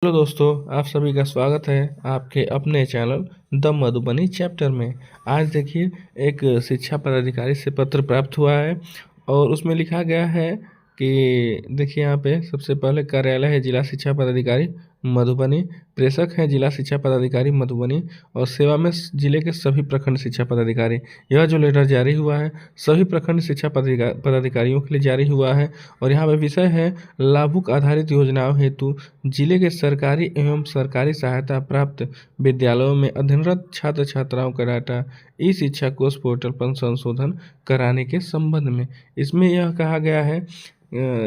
Hello दोस्तों, आप सभी का स्वागत है आपके अपने चैनल द मधुबनी चैप्टर में। आज देखिए, एक शिक्षा पदाधिकारी से पत्र प्राप्त हुआ है और उसमें लिखा गया है कि देखिए यहाँ पे सबसे पहले कार्यालय है जिला शिक्षा पदाधिकारी मधुबनी, प्रेषक है जिला शिक्षा पदाधिकारी मधुबनी और सेवा में जिले के सभी प्रखंड शिक्षा पदाधिकारी। यह जो लेटर जारी हुआ है सभी प्रखंड शिक्षा पदाधिकारियों के लिए जारी हुआ है और यहाँ पे विषय है लाभुक आधारित योजनाओं हेतु जिले के सरकारी एवं सरकारी सहायता प्राप्त विद्यालयों में अध्ययनरत छात्र छात्राओं का डाटा ई शिक्षा कोष पोर्टल पर संशोधन कराने के संबंध में। इसमें यह कहा गया है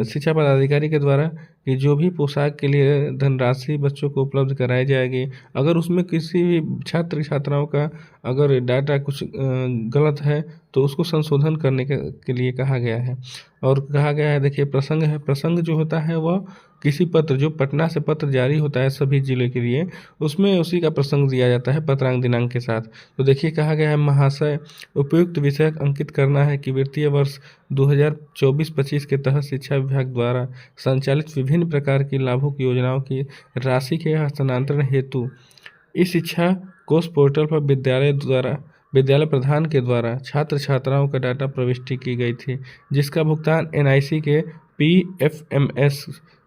शिक्षा पदाधिकारी के द्वारा कि जो भी पोशाक के लिए धनराशि बच्चों को उपलब्ध कराई जाएगी, अगर उसमें किसी भी छात्र छात्राओं का अगर डाटा कुछ गलत है तो उसको संशोधन करने के लिए कहा गया है। और कहा गया है, देखिए प्रसंग है, प्रसंग जो होता है वह किसी पत्र जो पटना से पत्र जारी होता है सभी जिले के लिए, उसमें उसी का प्रसंग दिया जाता है पत्रांक दिनांक के साथ। तो देखिए कहा गया है, महाशय उपयुक्त विषय अंकित करना है कि वित्तीय वर्ष 2024-25 के तहत शिक्षा विभाग द्वारा संचालित विभिन्न प्रकार की लाभुक योजनाओं की राशि के हस्तांतरण हेतु इस शिक्षा कोष पोर्टल पर विद्यालय प्रधान के द्वारा छात्र छात्राओं का डाटा प्रविष्टि की गई थी, जिसका भुगतान एनआईसी के पीएफएमएस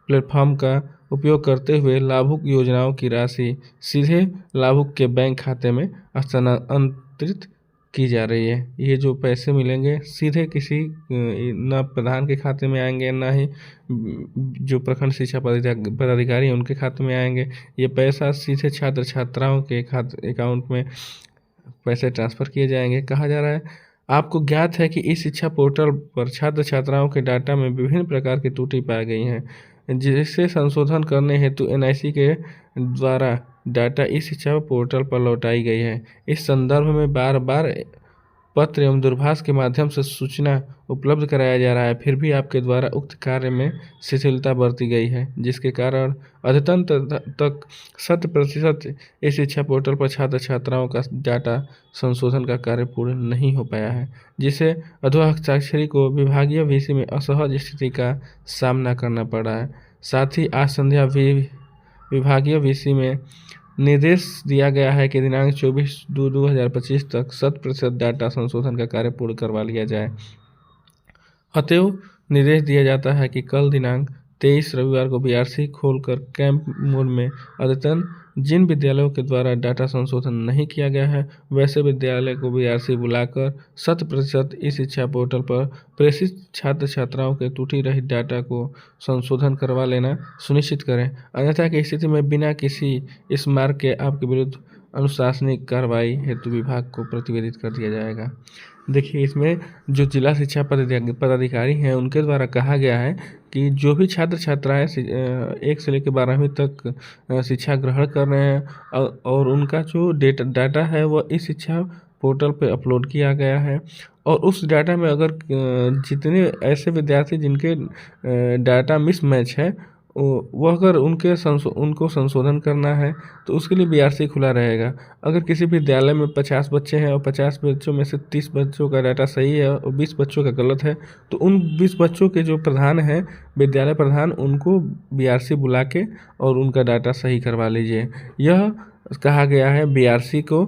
प्लेटफॉर्म का उपयोग करते हुए लाभुक योजनाओं की राशि सीधे लाभुक के बैंक खाते में हस्तांतरित की जा रही है। ये जो पैसे मिलेंगे सीधे किसी न प्रधान के खाते में आएंगे, ना ही जो प्रखंड शिक्षा पदाधिकारी हैं उनके खाते में आएंगे। ये पैसा सीधे छात्र छात्राओं के खाते अकाउंट में पैसे ट्रांसफ़र किए जाएंगे। कहा जा रहा है, आपको ज्ञात है कि इस शिक्षा पोर्टल पर छात्र छात्राओं के डाटा में विभिन्न प्रकार की त्रुटि पाई गई हैं, जिसे संशोधन करने हेतु एनआईसी के द्वारा डाटा इस शिक्षा पोर्टल पर लौटाई गई है। इस संदर्भ में बार बार पत्र एवं दूरभाष के माध्यम से सूचना उपलब्ध कराया जा रहा है, फिर भी आपके द्वारा उक्त कार्य में शिथिलता बरती गई है, जिसके कारण अद्यतन तक 100% इस शिक्षा पोर्टल पर छात्र छात्राओं का डाटा संशोधन का कार्य पूर्ण नहीं हो पाया है, जिसे अधोहस्ताक्षरी को विभागीय वीसी में असहज स्थिति का सामना करना पड़ा है। साथ ही आज संध्या विभागीय वीसी में निर्देश दिया गया है कि दिनांक 24/2/2025 तक 100% डाटा संशोधन का कार्य पूर्ण करवा लिया जाए। अतएव निर्देश दिया जाता है कि कल दिनांक 23 रविवार को बीआरसी खोलकर कैंप मोड में अद्यतन जिन विद्यालयों के द्वारा डाटा संशोधन नहीं किया गया है वैसे विद्यालय को बीआरसी बुलाकर 100% इस शिक्षा पोर्टल पर प्रेषित छात्र छात्राओं के त्रुटि रहित डाटा को संशोधन करवा लेना सुनिश्चित करें। अन्यथा की स्थिति में बिना किसी इस मार्ग के आपके विरुद्ध अनुशासनिक कार्रवाई हेतु विभाग को प्रतिवेदित कर दिया जाएगा। देखिए, इसमें जो जिला शिक्षा पदाधिकारी हैं उनके द्वारा कहा गया है कि जो भी छात्र छात्राएं 1 से लेकर 12वीं तक शिक्षा ग्रहण कर रहे हैं और उनका जो डाटा है वह इस शिक्षा पोर्टल पे अपलोड किया गया है और उस डाटा में अगर जितने ऐसे विद्यार्थी जिनके डाटा मिसमैच है वो अगर उनको संशोधन करना है तो उसके लिए बीआरसी खुला रहेगा। अगर किसी विद्यालय में 50 बच्चे हैं और 50 बच्चों में से 30 बच्चों का डाटा सही है और 20 बच्चों का गलत है तो उन 20 बच्चों के जो प्रधान हैं, विद्यालय प्रधान, उनको बीआरसी बुला के और उनका डाटा सही करवा लीजिए। यह कहा गया है बीआरसी को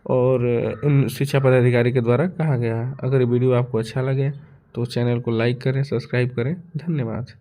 और इन शिक्षा पदाधिकारी के द्वारा कहा गया है। अगर वीडियो आपको अच्छा लगे तो चैनल को लाइक करें, सब्सक्राइब करें। धन्यवाद।